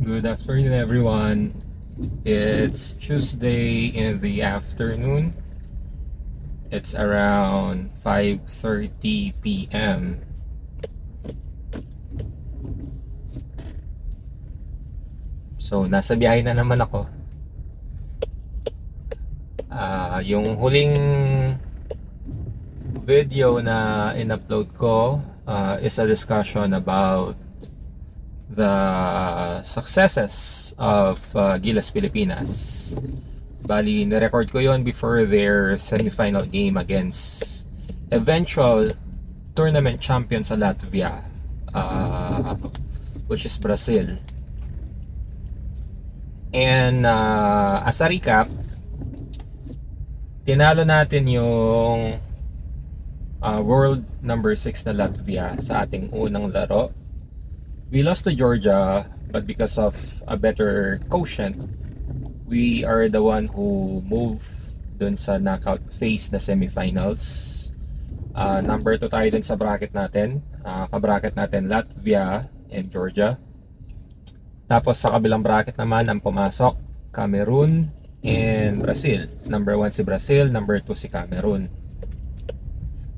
Good afternoon, everyone. It's Tuesday in the afternoon. It's around 5:30 p.m. So, nasa biyahe na naman ako. Yung huling video na in-upload ko is a discussion about the successes of Gilas Pilipinas. Bali, nirecord ko yon before their semifinal game against eventual tournament champion sa Latvia, which is Brazil. And as a recap, tinalo natin yung world number 6 na Latvia sa ating unang laro. We lost to Georgia, but because of a better quotient, we are the one who moved dun sa knockout phase na semifinals. Number 2 tayo dun sa bracket natin. Kabracket natin Latvia and Georgia. Tapos sa kabilang bracket naman ang pumasok, Cameroon and Brazil. Number 1 si Brazil, number 2 si Cameroon.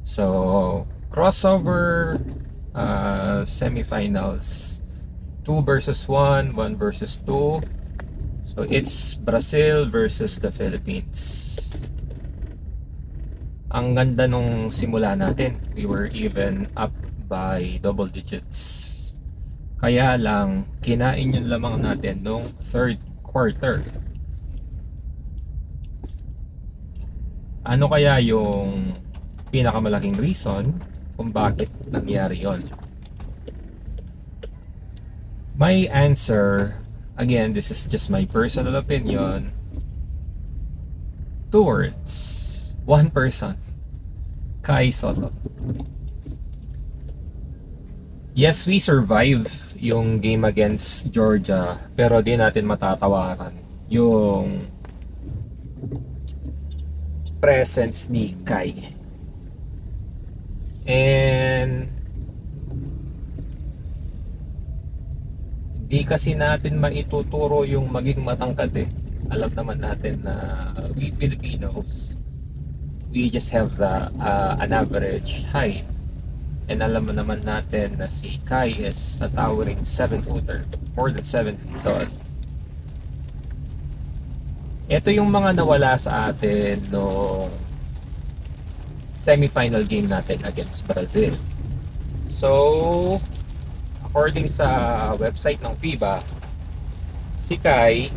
So, crossover semifinals, 2 versus 1, 1 versus 2. So it's Brazil versus the Philippines. Ang ganda nung simula natin. We were even up by double digits. Kaya lang, kinain yung lamang natin nung third quarter. Ano kaya yung pinakamalaking reason kung bakit nangyari yon? My answer, again, this is just my personal opinion, 2 words, 1 person, Kai Sotto. Yes, we survive yung game against Georgia, pero di natin matatawaran yung presence ni Kai. And di kasi natin maituturo yung maging matangkad eh. Alam naman natin na we Filipinos, we just have an average height. And alam naman natin na si Kai is a towering 7-footer, more than 7 feet tall. Ito yung mga nawala sa atin no semi-final game natin against Brazil. So, according sa website ng FIBA, si Kai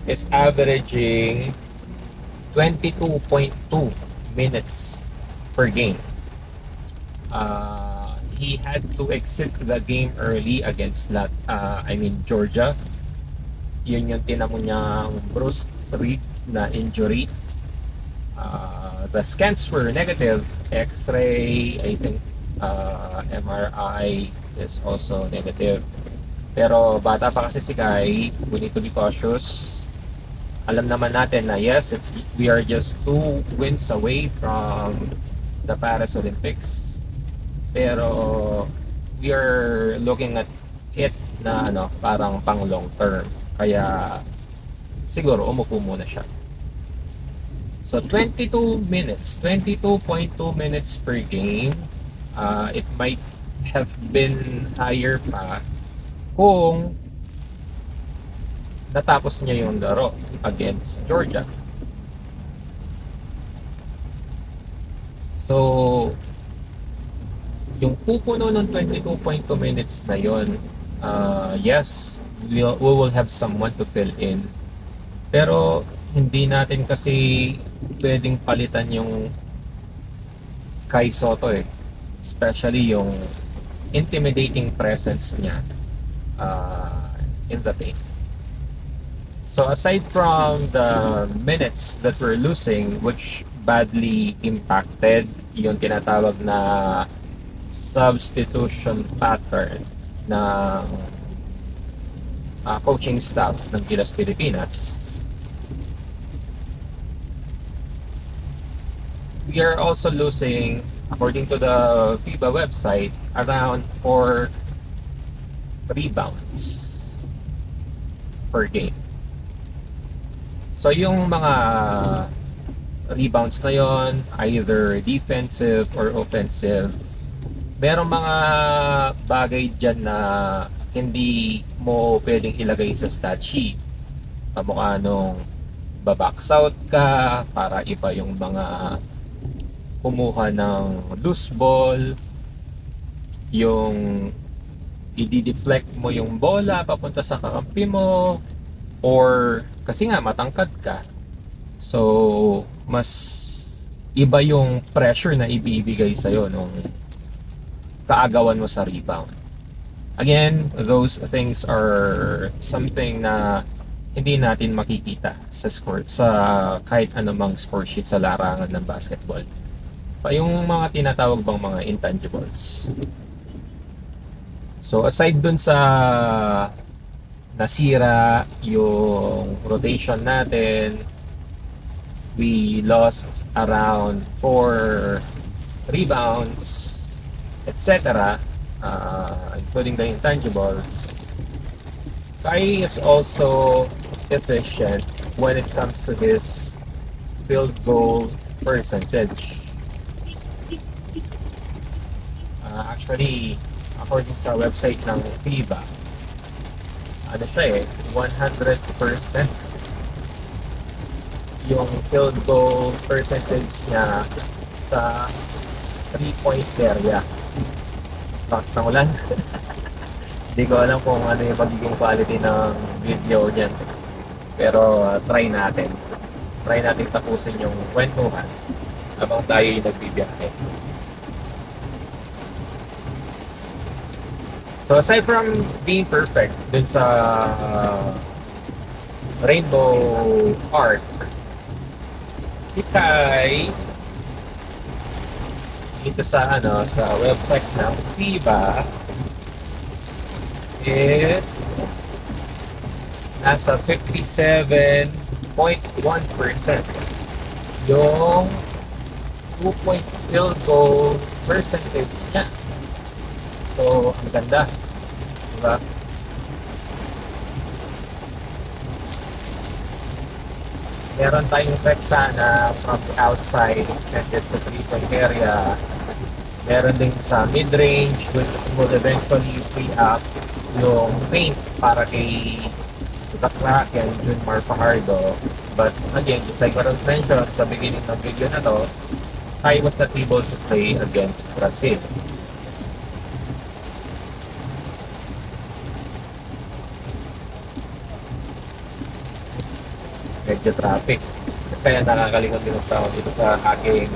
is averaging 22.2 minutes per game. He had to exit the game early against Georgia. Yun yung tinamo niyang bruised rib na injury. The scans were negative. X-ray, I think, MRI is also negative. Pero bata pa kasi si Kai, we need to be cautious. Alam naman natin na yes, we are just 2 wins away from the Paris Olympics. Pero we are looking at it na parang pang long term. Kaya siguro umupo muna siya. So 22 minutes, 22.2 minutes per game. It might have been higher pa kung natapos niya yung laro against Georgia. So, yung pupuno ng 22.2 minutes na yon, yes, we will have someone to fill in. Pero, hindi natin kasi pwedeng palitan yung Kai Sotto eh. Especially yung intimidating presence niya in the paint. So aside from the minutes that we're losing, which badly impacted yung tinatawag na substitution pattern ng coaching staff ng Gilas Pilipinas, we are also losing, according to the FIBA website, around 4 rebounds per game. So yung mga rebounds na yon, either defensive or offensive, merong mga bagay dyan na hindi mo pwedeng ilagay sa stat sheet. Kamukha nung babox out ka para iba yung mga kumuha ng loose ball, yung i-deflect mo yung bola papunta sa kakampi mo, or kasi nga matangkad ka, so mas iba yung pressure na ibibigay sa'yo nung kaagawan mo sa rebound. Again, those things are something na hindi natin makikita sa score, sa kahit anumang score sheet sa larangan ng basketball. Pa yung mga tinatawag bang mga intangibles. So aside dun sa nasira yung rotation natin, we lost around 4 rebounds, etc., including the intangibles. Kai is also efficient when it comes to his field goal percentage. Actually, according sa website ng FIBA, ano siya 100% yung field goal percentage niya sa 3-point area. Lakas ng ulan. Hindi ko alam kung ano yung magiging quality ng video niyan. Pero try natin. Try natin tapusin yung kwentuhan habang tayo yung nagbibiyahe. So aside from being perfect dun sa rainbow arc, si Kai dito sa sa website ng FIBA is nasa 57.1% yung 2-point field goal percentage niya. So, ang ganda. Diba? Meron tayong effect sana from the outside extended sa 3-point area. Meron din sa mid-range which will eventually free up yung paint para kay Zakra and Junmar Fajardo. But again, just like what I mentioned sa beginning ng video na to, I was not able to play against Brazil. Medyo traffic. Kaya nakakalingon din ako dito sa aking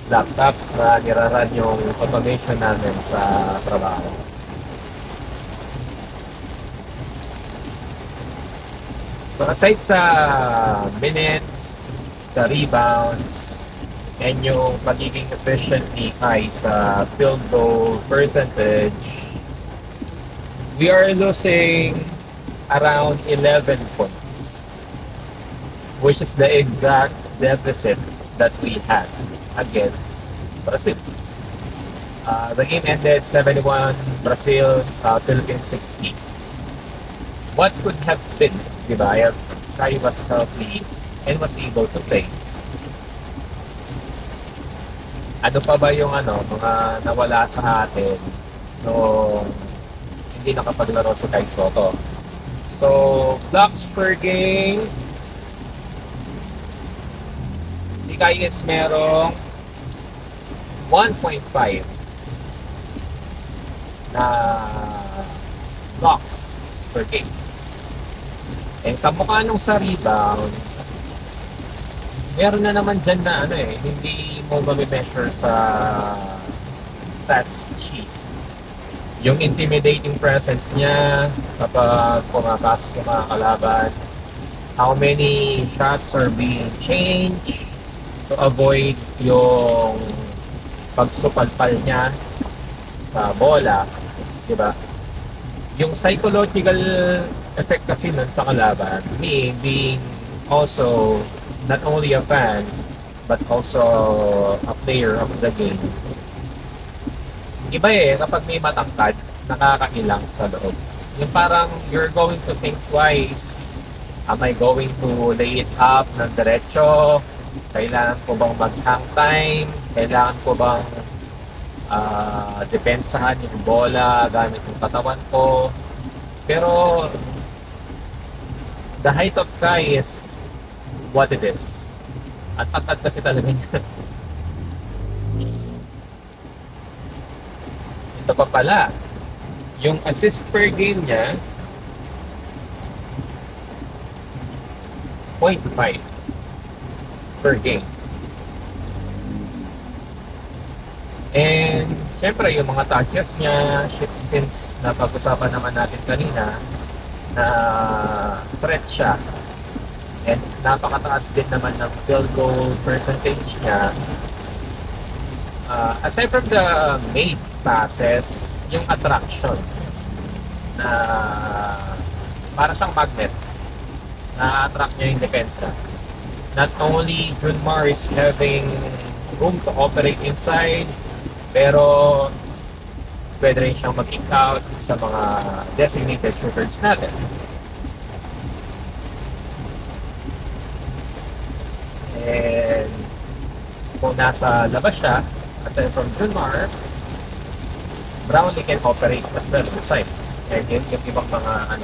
laptop na niraran yung automation namin sa trabaho. So aside sa minutes, sa rebounds, and yung pagiging efficient ni Kai sa field goal percentage, we are losing around 11 points, which is the exact deficit that we had against Brazil. The game ended 71 Brazil, Philippines 60. What could have been, diba, if Kai was healthy and was able to play? Ano pa ba yung mga nawala sa atin nung hindi nakapaglaro si Kai Sotto? So, blocks per game, si Kai is merong 1.5 na blocks per game. And kamukha nung sa rebounds, meron na naman dyan na hindi mo ma-measure sa stats sheet. Yung intimidating presence niya kapag pumapasok yung mga kalaban, how many shots are being changed to avoid yung pagsupalpal niya sa bola, diba? Yung psychological effect kasi nun sa kalaban, me being also not only a fan but also a player of the game, iba kapag may matangkad, nakakailang sa loob. yung parang you're going to think twice. Am I going to lay it up ng diretso? Kailangan ko bang mag-hang time? Kailangan ko bang depensahan yung bola gamit yung katawan ko? Pero the height of Kai is what it is. At tatat kasi talaga niya. Ito pa pala, yung assist per game niya, 0.5 per game. And siyempre yung mga touches niya, since napag-usapan naman natin kanina na threat siya and napakataas din naman ng field goal percentage niya, aside from the made passes, yung attraction na para siyang magnet na-attract niya yung depensa. Not only Junmar is having room to operate inside, pero pwede rin siyang mag-kick out sa mga designated shooters natin. And kung nasa labas siya, aside from Junmar, Brownlee can operate as well inside. And yung ibang mga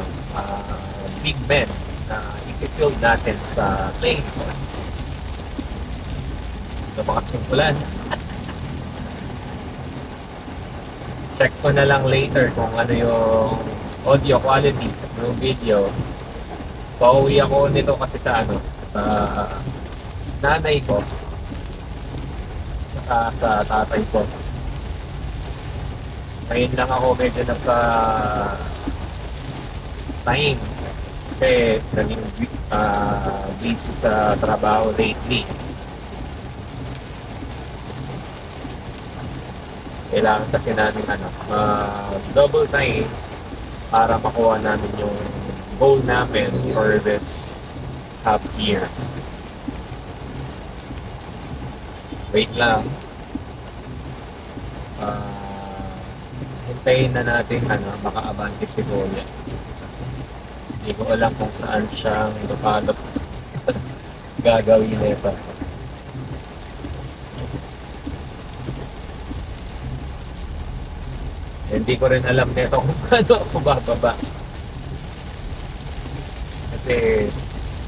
big men na i-field natin sa playing court. Ito mga simpulan. Check ko na lang later kung ano yung audio quality ng video. Pauwi ako nito kasi sa sa nanay ko saka sa tatay ko. Ngayon lang ako medyo time kasi naging busy sa trabaho lately. Kailangan kasi namin double time para makuha namin yung goal namin for this half year. Wait lang. Hintayin na natin makaabante si Goya. Hindi ko alam kung saan siyang lupalop gagawin nito. Hindi ko rin alam nito kung paano ako bababa. Kasi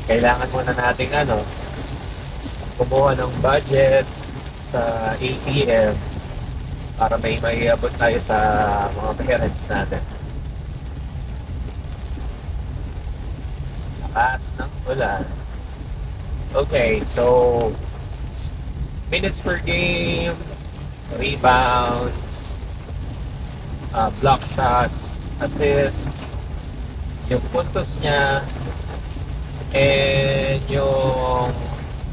kailangan muna natin kumuha ng budget sa ATM para may maiabot tayo sa mga parents natin. Lakas ng ulan. Okay, so minutes per game, rebounds, block shots, assists, yung puntos niya, and yung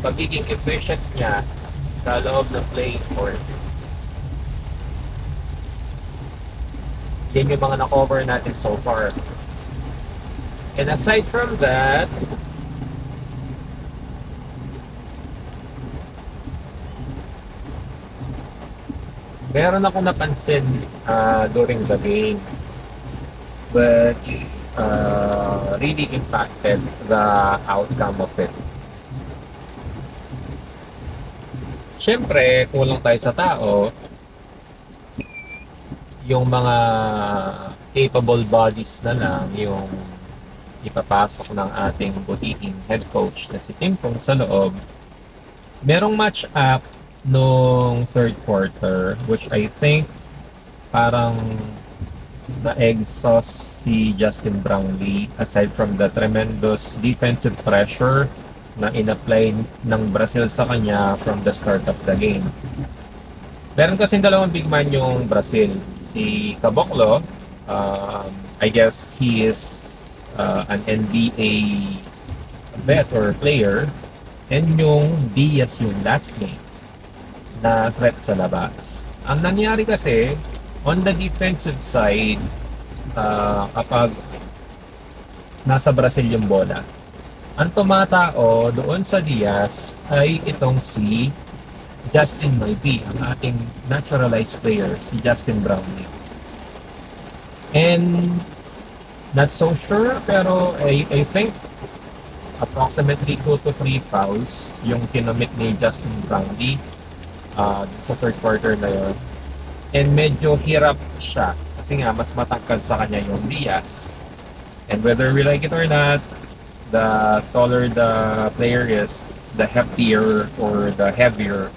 pagiging efficient niya sa loob ng playing court. Yan yung mga na-cover natin so far. And aside from that, meron akong napansin during the game which really impacted the outcome of it. Siyempre, kulang tayo sa tao. Yung mga capable bodies na lang yung ipapasok ng ating butihing head coach na si Tim Pong sa loob. Merong match up nung third quarter which I think parang na-exhaust si Justin Brownlee aside from the tremendous defensive pressure na in-apply ng Brazil sa kanya from the start of the game. Meron kasing dalawang big man yung Brazil. Si Caboclo, I guess he is an NBA vet or player, and yung Diaz yung last name na threat sa labas. Ang nangyari kasi, on the defensive side, kapag nasa Brazil yung bola, ang tumatao doon sa Diaz ay itong si Justin Moipi, ang ating naturalized player, si Justin Brownlee. And Not so sure, pero I think approximately 2 to 3 fouls yung kinamit ni Justin Brownlee sa third quarter na yun. And medyo hirap siya kasi nga mas matangkad sa kanya yung Diaz. And whether we like it or not, the taller the player is, the heftier or the heavier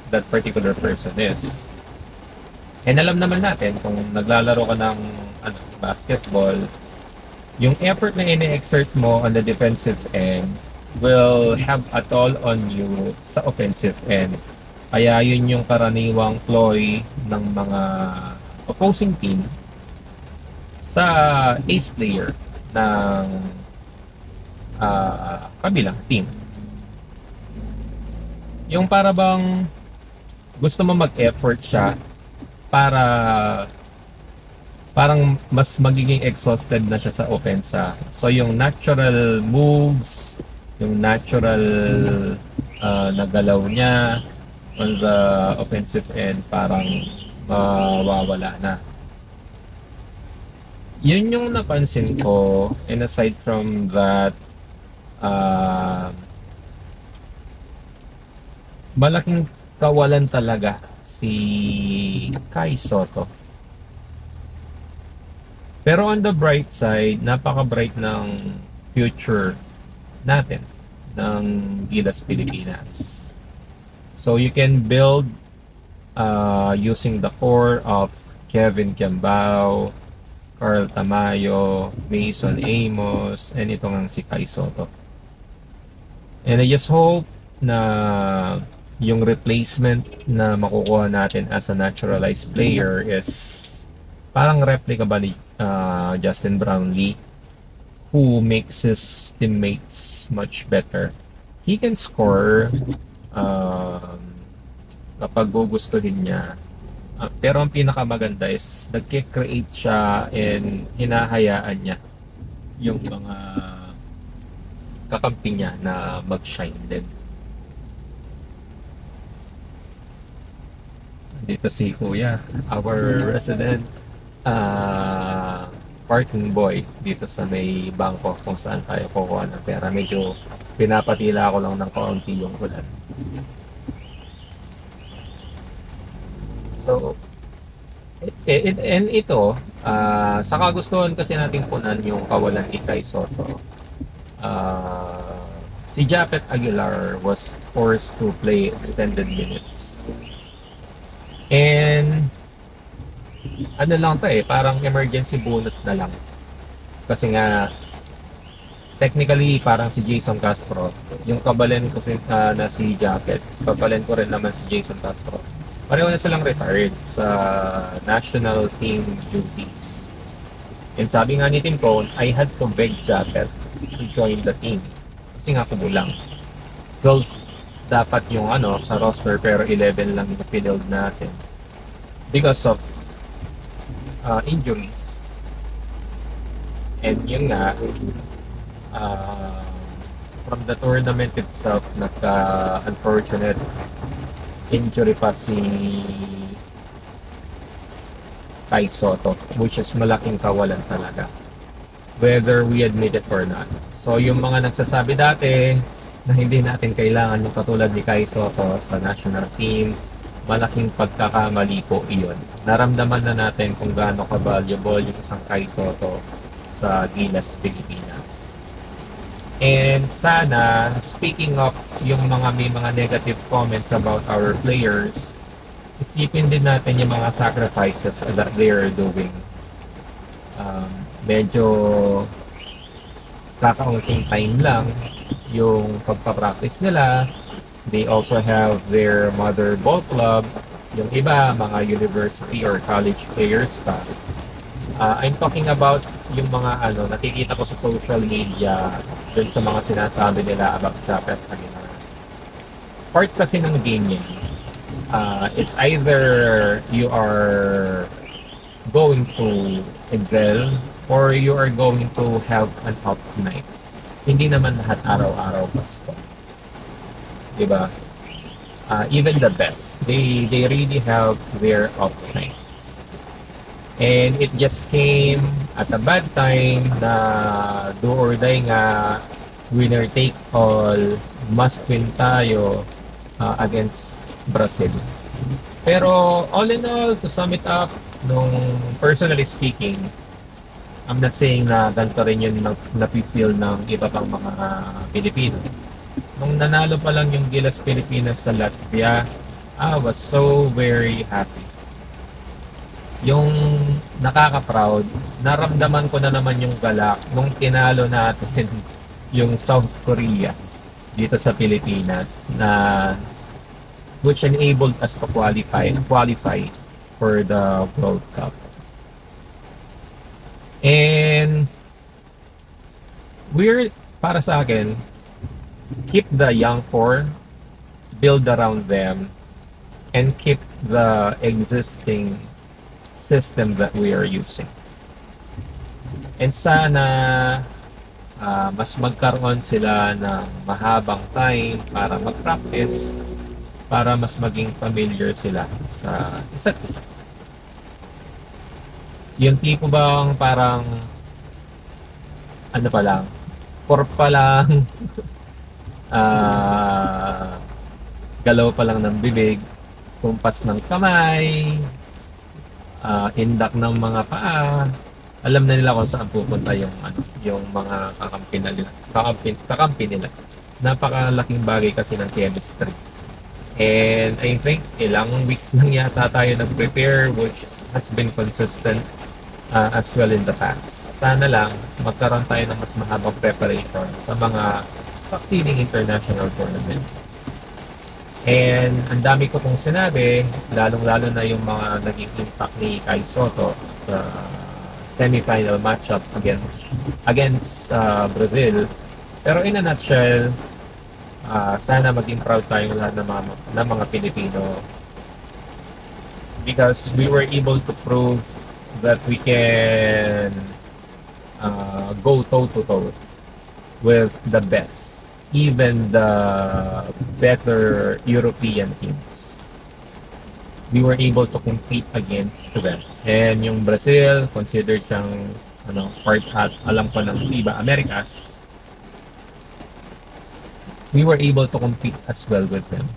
that particular person is. And alam naman natin kung naglalaro ka ng basketball, yung effort na ini-exert mo on the defensive end will have a toll on you sa offensive end. Kaya yun yung karaniwang ploy ng mga opposing team sa ace player ng kabilang team. Yung para bang gusto mo mag-effort siya para parang mas magiging exhausted na siya sa opensa. So yung natural moves, yung natural nagalaw niya on the offensive end parang mawawala na. Yun yung napansin ko, and aside from that, malaking kawalan talaga si Kai Sotto. Pero on the bright side, napaka-bright ng future natin ng Gilas Pilipinas. So you can build using the core of Kevin Kiambao, Carl Tamayo, Mason Amos, and ito nga si Kai Sotto. And I just hope na yung replacement na makukuha natin as a naturalized player is parang replica ba ni Justin Brownlee, who makes his teammates much better. He can score kapag gugustuhin niya. Pero ang pinakamaganda is nagke-create siya and hinahayaan niya yung mga kakampi niya na mag-shine din. Dito si Kuya, our resident parking boy dito sa may bangko kung saan tayo kukuha ng pera. Medyo pinapatila ko lang ng kaunti yung ulan. So, and ito, sa kagustuhan kasi nating punan yung kawalan ni Kai Sotto. Si Japet Aguilar was forced to play extended minutes. And ano lang to parang emergency bunot na lang. Kasi nga technically parang si Jason Castro, yung kabalen ko na si Japet, kabalen ko rin naman si Jason Castro. Pareho na silang retired sa national team duties. And sabi nga ni Tim Cone, I had to beg Japet to join the team. Kasi nga kumulang. 12 dapat yung sa roster pero 11 lang yung field natin because of injuries. And yun nga, from the tournament itself, unfortunate injury pa si Kai Sotto, which is malaking kawalan talaga, whether we admit it or not. So yung mga nagsasabi dati na hindi natin kailangan yung katulad ni Kai Sotto sa national team, malaking pagkakamali po iyon. Naramdaman na natin kung gaano ka-valuable yung isang Kai Sotto sa Gilas Pilipinas. And sana, speaking of yung may mga negative comments about our players, isipin din natin yung mga sacrifices that they are doing. Medyo kakaunting time lang yung pagpapractice nila. They also have their mother ball club. Yung iba, mga university or college players pa. I'm talking about yung mga nakikita ko sa social media dun sa mga sinasabi nila about Japet Aguilar. Part kasi ng game niya. It's either you are going to excel or you are going to have an off night. Hindi naman lahat araw-araw Pasko. Diba? Even the best, they really have their off nights. And it just came At a bad time na do or die nga, winner take all, must win tayo against Brazil. Pero all in all, to sum it up, nung personally speaking, I'm not saying na ganito rin yun napifeel ng iba pang mga Pilipino. Nung nanalo pa lang yung Gilas Pilipinas sa Latvia, I was so very happy. Yung nakaka-proud, naramdaman ko na naman yung galak nung tinalo natin yung South Korea dito sa Pilipinas na which enabled us to qualify for the World Cup. And para sa akin, keep the young core, build around them, and keep the existing system that we are using. And sana mas magkaroon sila ng mahabang time para mag-practice, para mas maging familiar sila sa isa't isa. Yung tipo bang parang ano pa lang, core pa lang, galaw pa lang ng bibig, kumpas ng kamay, indak ng mga paa, alam na nila kung saan pupunta yung mga kakampi nila. Napakalaking bagay kasi ng chemistry. And I think ilang weeks lang yata tayo nag-prepare, which has been consistent as well in the past. Sana lang magkaroon tayo ng mas mahabang preparation sa mga succeeding international tournament. And ang dami ko pong sinabi, lalong-lalo na yung mga naging impact ni Kai Sotto sa semi-final matchup against Brazil. Pero in a nutshell, sana maging proud tayong lahat ng mga Pilipino because we were able to prove that we can go toe-to-toe with the best, even the better European teams. We were able to compete against them. And yung Brazil, considered siyang part at alam ko ng FIBA Americas, we were able to compete as well with them.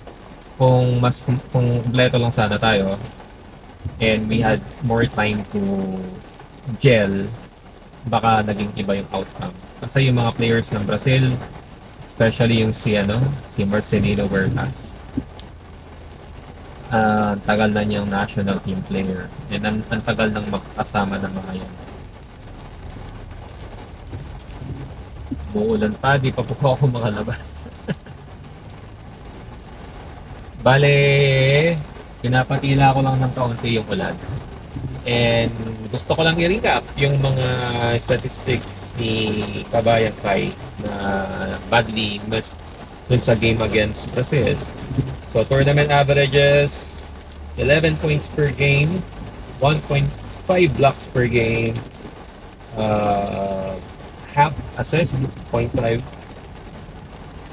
Kung kompleto lang sana tayo and we had more time to gel, baka naging iba yung outcome. Kasi yung mga players ng Brazil, especially yung si Marcelino Huertas, tagal na niyang national team player and ang tagal nang magkasama ng mga yan. Muulan pa, di pa po ako makalabas. Bale, pinapatila ko lang ng kaunti yung ulan. And gusto ko lang i-recap yung mga statistics ni Kabayan Kai na badly missed dun sa game against Brazil. So tournament averages 11 points per game, 1.5 blocks per game, half assist 0.5,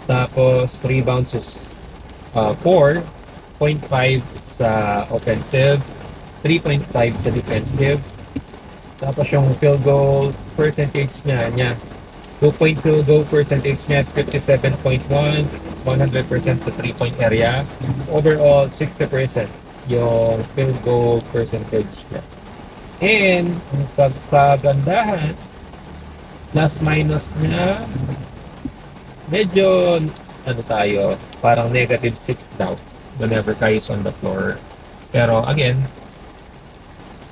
tapos rebounds is 4.5 sa offensive, 3.5 sa defensive, tapos yung field goal percentage niya 2-point field goal percentage niya is 57.1, 100% sa 3-point area. Overall, 60% yung field goal percentage niya. And, ang pagkagandahan, plus-minus niya, medyo, parang negative 6 daw whenever Kai is on the floor. Pero, again,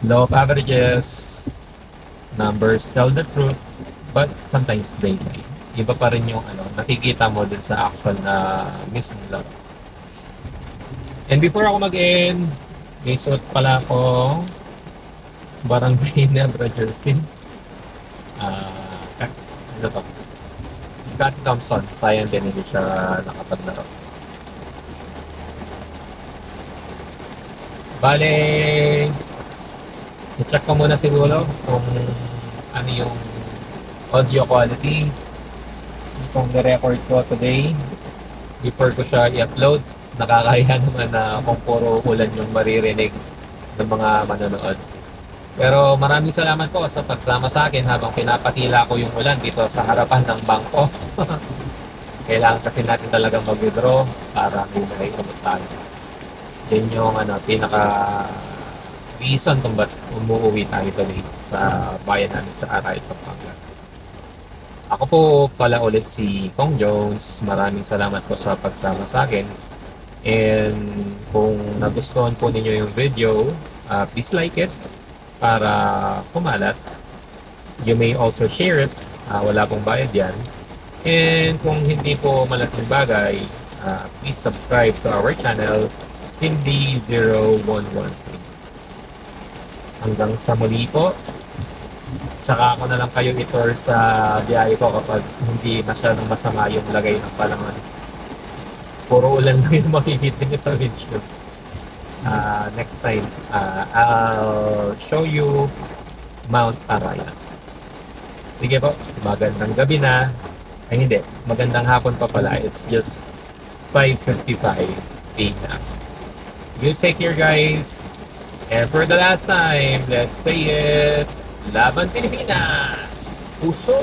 law of averages, numbers tell the truth, but sometimes they lie. Iba pa rin yung nakikita mo dun sa actual na mismong laro. And before ako mag-end, may suot pala ako Barangay Nebra jersey. Scott Thompson. Sayang din hindi siya nakapaglaro. Bale, i-check ko muna siguro kung ano yung audio quality itong record ko today before ko siya i-upload. Nakakaya naman na kung puro ulan yung maririnig ng mga manonood. Pero maraming salamat po sa pagsama sa akin habang pinapatila ko yung ulan dito sa harapan ng bangko. Kailangan kasi natin talagang mag-withdraw para hindi na kayo tayo. Yun yung pinaka reason kung ba't umuwi tayo today sa bayan namin sa Aray, Pampanga. Ako po pala ulit si Kong Jones. Maraming salamat po sa pagsama sa akin. And kung nagustuhan po ninyo yung video, please like it para kumalat. You may also share it. Wala pong bayad yan. And kung hindi po malaking bagay, please subscribe to our channel, Hindi 0113. Hanggang sa muli po. Tsaka ako na lang kayo i-tour sa biyahe ko kapag hindi masyadong masama yung lagay ng palangan. Puro ulan lang yung makikita nyo sa video. Next time, I'll show you Mount Arayat. Sige po, magandang gabi na. Ay hindi, magandang hapon pa pala. It's just 5:55 p.m. You take care, guys. And for the last time, let's say it. Laban Pilipinas! Puso!